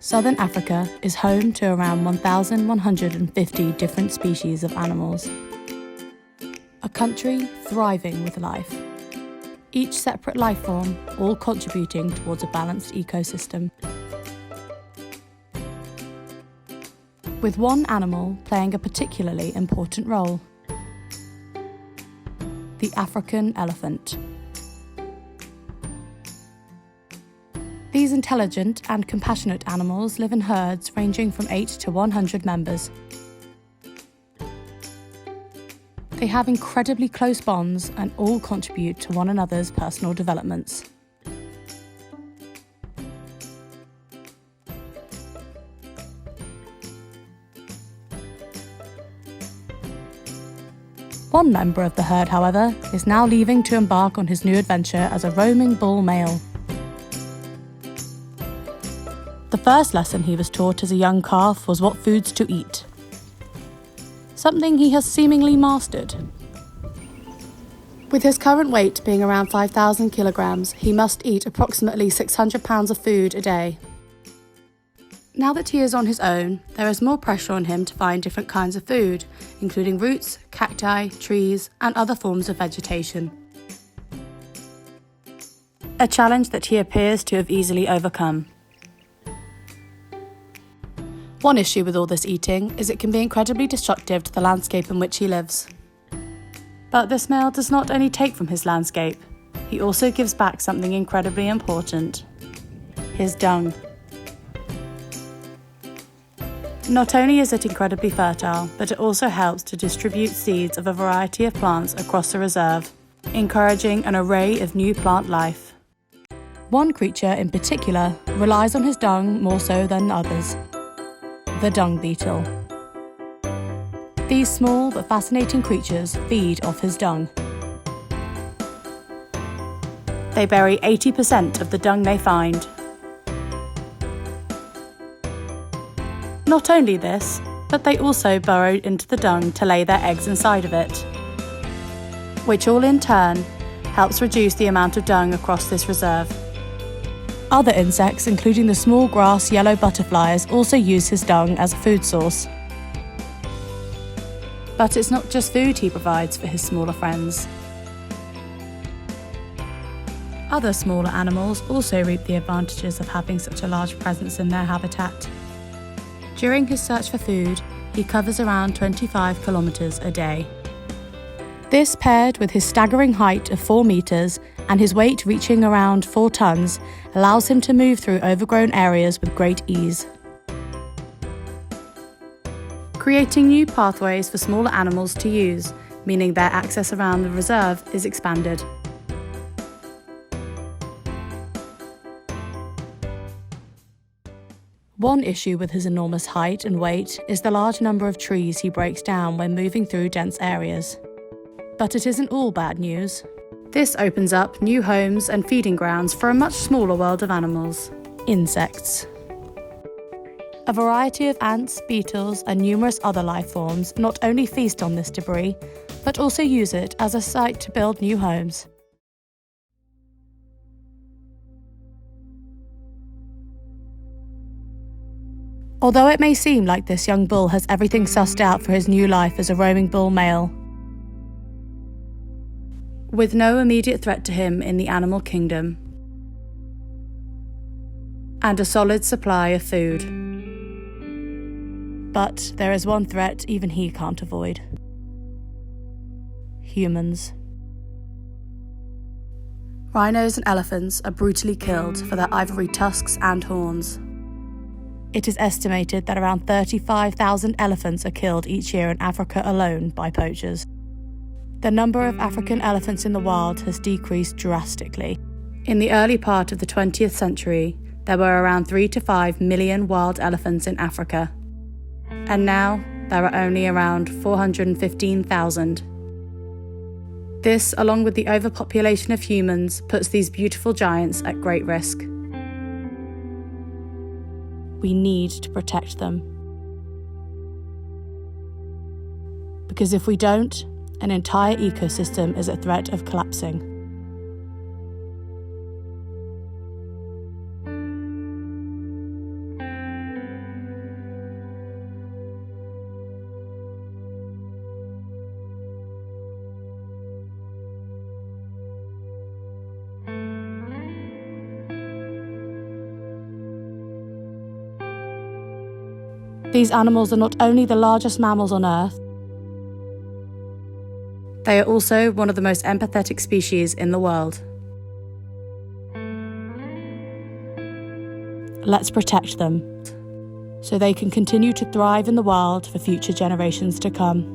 Southern Africa is home to around 1,150 different species of animals. A country thriving with life. Each separate life form, all contributing towards a balanced ecosystem. With one animal playing a particularly important role. The African elephant. These intelligent and compassionate animals live in herds ranging from 8 to 100 members. They have incredibly close bonds and all contribute to one another's personal developments. One member of the herd, however, is now leaving to embark on his new adventure as a roaming bull male. The first lesson he was taught as a young calf was what foods to eat. Something he has seemingly mastered. With his current weight being around 5,000 kilograms, he must eat approximately 600 pounds of food a day. Now that he is on his own, there is more pressure on him to find different kinds of food, including roots, cacti, trees, and other forms of vegetation. A challenge that he appears to have easily overcome. One issue with all this eating is it can be incredibly destructive to the landscape in which he lives. But this male does not only take from his landscape, he also gives back something incredibly important: his dung. Not only is it incredibly fertile, but it also helps to distribute seeds of a variety of plants across the reserve, encouraging an array of new plant life. One creature in particular relies on his dung more so than others: the dung beetle. These small but fascinating creatures feed off his dung. They bury 80% of the dung they find. Not only this, but they also burrow into the dung to lay their eggs inside of it, which all in turn helps reduce the amount of dung across this reserve. Other insects, including the small grass yellow butterflies, also use his dung as a food source. But it's not just food he provides for his smaller friends. Other smaller animals also reap the advantages of having such a large presence in their habitat. During his search for food, he covers around 25 kilometers a day. This, paired with his staggering height of 4 meters and his weight reaching around 4 tons, allows him to move through overgrown areas with great ease. Creating new pathways for smaller animals to use, meaning their access around the reserve is expanded. One issue with his enormous height and weight is the large number of trees he breaks down when moving through dense areas. But it isn't all bad news. This opens up new homes and feeding grounds for a much smaller world of animals: insects. A variety of ants, beetles, and numerous other life forms not only feast on this debris, but also use it as a site to build new homes. Although it may seem like this young bull has everything sussed out for his new life as a roaming bull male, with no immediate threat to him in the animal kingdom, and a solid supply of food. But there is one threat even he can't avoid: humans. Rhinos and elephants are brutally killed for their ivory tusks and horns. It is estimated that around 35,000 elephants are killed each year in Africa alone by poachers. The number of African elephants in the wild has decreased drastically. In the early part of the 20th century, there were around 3 to 5 million wild elephants in Africa. And now, there are only around 415,000. This, along with the overpopulation of humans, puts these beautiful giants at great risk. We need to protect them. Because if we don't, an entire ecosystem is at threat of collapsing. These animals are not only the largest mammals on Earth, they are also one of the most empathetic species in the world. Let's protect them, so they can continue to thrive in the wild for future generations to come.